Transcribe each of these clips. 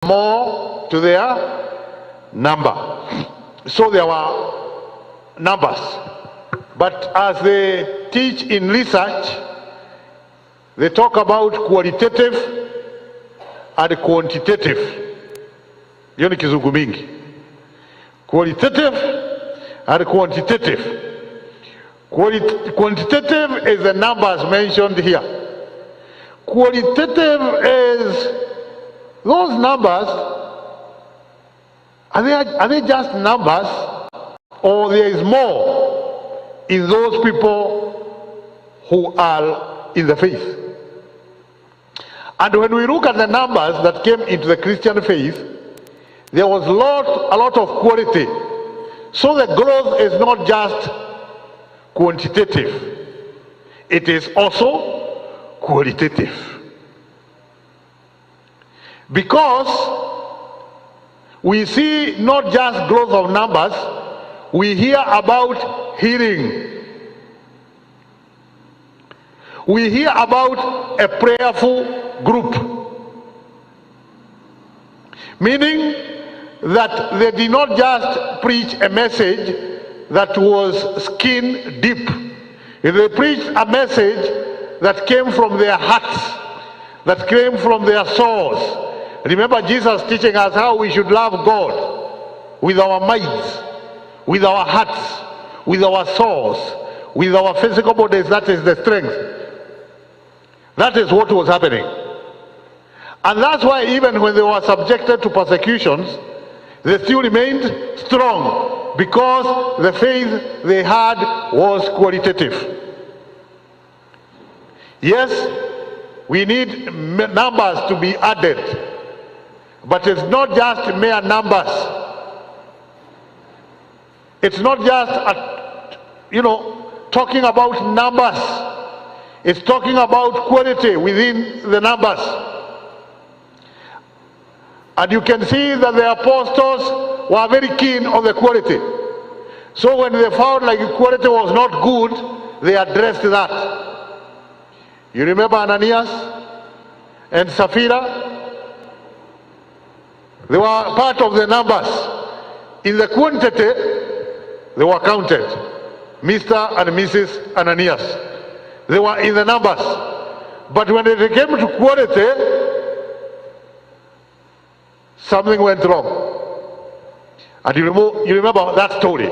more to their number. So there were numbers. But as they teach in research, they talk about qualitative and quantitative. Hiyo ni kizungu mingi. Qualitative and quantitative. Quantitative is the numbers mentioned here. Qualitative is those numbers. Are they just numbers, or there is more in those people who are in the faith? And when we look at the numbers that came into the Christian faith, there was a lot of quality. So the growth is not just quantitative, it is also qualitative. Because we see not just growth of numbers, we hear about healing. We hear about a prayerful group, meaning that they did not just preach a message that was skin deep. They preached a message that came from their hearts, that came from their souls. Remember Jesus teaching us how we should love God with our minds, with our hearts, with our souls, with our physical bodies. That is the strength. That is what was happening. And that's why even when they were subjected to persecutions, they still remained strong, because the faith they had was qualitative. Yes, we need numbers to be added, but it's not just mere numbers. It's not just, talking about numbers. It's talking about quality within the numbers. And you can see that the apostles were very keen on the quality. So when they found like the quality was not good, they addressed that. You remember Ananias and Sapphira? They were part of the numbers. In the quantity, they were counted. Mr. and Mrs. Ananias. They were in the numbers. But when it came to quality, something went wrong. And you remember that story.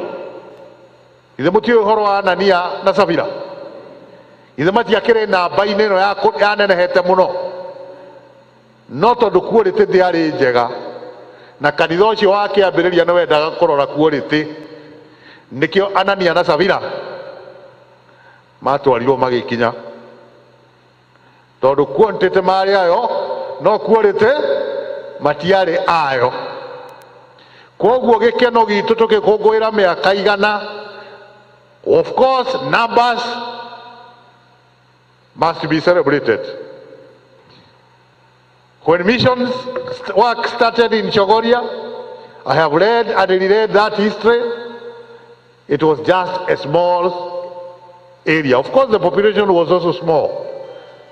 Ize mutio horo wa Anania na Sapphira. Ize matia kire na baine no ya nenehete muno. No tondu quality ndiari njega. Na kanitha ucio wake ambiriria no wendaga kurora quality. Nikio Anania na Sapphira matwarirwo magikinya. Tondu quantity mari ayo no quality matiare ayo. Koguo gikeno gitu tukikungwira miaka igana. Of course, numbers must be celebrated. When missions work started in Chogoria, I have read and reread that history. It was just a small area. Of course, the population was also small,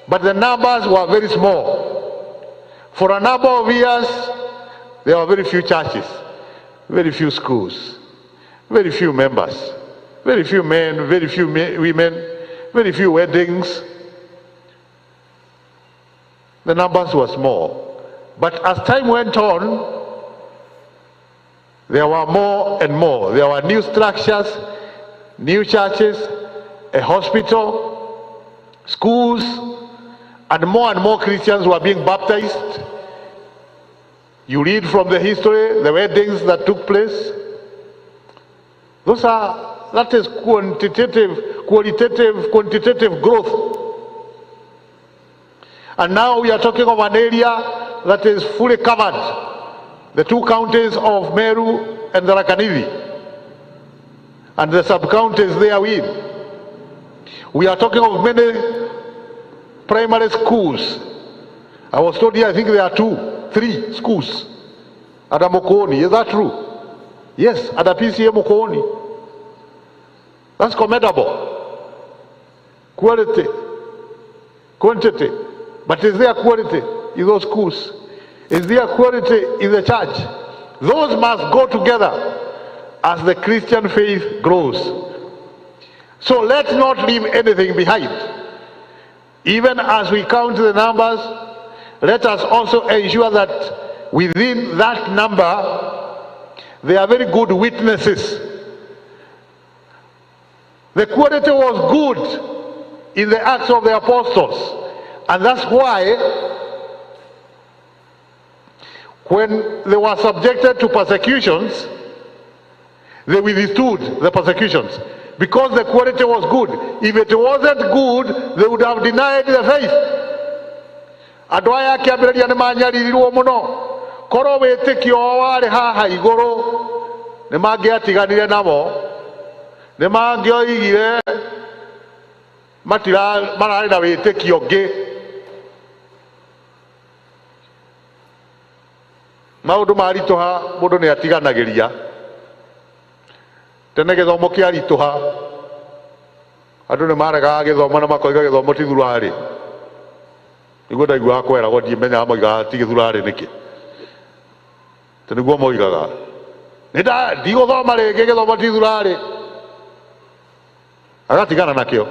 but the numbers were very small. For a number of years, there were very few churches, very few schools, very few members, very few men, very few women, very few weddings. The numbers were small. But as time went on, there were more and more. There were new structures, new churches, a hospital, schools, and more Christians were being baptized. You read from the history, the weddings that took place. That is quantitative growth. And now we are talking of an area that is fully covered. The two counties of Meru and the Rakanivi, and the sub-counties therewith. We are talking of many primary schools. I was told here, I think there are 3 schools at Mukuuni. Is that true? Yes, at the PCEA Mukuuni. That's commendable. Quality, quantity. But is there quality in those schools? Is there equality in the church? Those must go together as the Christian faith grows. So let's not leave anything behind. Even as we count the numbers, let us also ensure that within that number, there are very good witnesses. The quality was good in the Acts of the Apostles, and that's why when they were subjected to persecutions, they withstood the persecutions because the quality was good. If it wasn't good, they would have denied the faith. Adwaya kiambĩrĩria nĩ manyarirwo mũno korwo wĩtĩkio warĩ haha igũrũ nĩ mangĩatiganire namo, nĩ mangĩoigire mararĩ na wĩtĩkio ũngĩ. Maũndũ maritũha mũndũ nĩ atiganagĩria. Tene gĩthomo kĩaritũha andũ nĩ maregaga gĩthomo na makoiga gĩthomo ti thurarĩ. Nĩguo ndaiguaga kweragwo ndimenyaga moigaga ti gĩthurarĩ nĩkĩ. Nĩguo moigaga ndigũthoma rĩngĩ gĩthomo ti thurarĩ, agatigana nakĩo.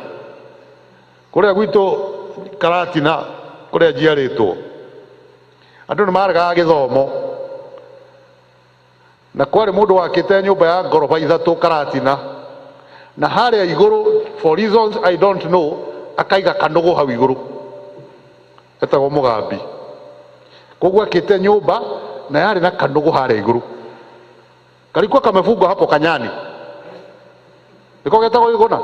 Kũrĩa gwitũ Karatina kũrĩa njiarĩtwo andũ nĩ maregaga gĩthomo, na kwarĩ mũndũ wakĩte nyũmba ya ngoroba 3 Karatina, na harĩa igũrũ for reasons I don't know akaiga kanũgũ hau igũrũ etagwo Mũgambi. Koguo akĩte nyũmba na yarĩ na kanũgũ harĩa igũrũ, kalikuwa kamefungwa hapo kanyani, niko getagwo igũna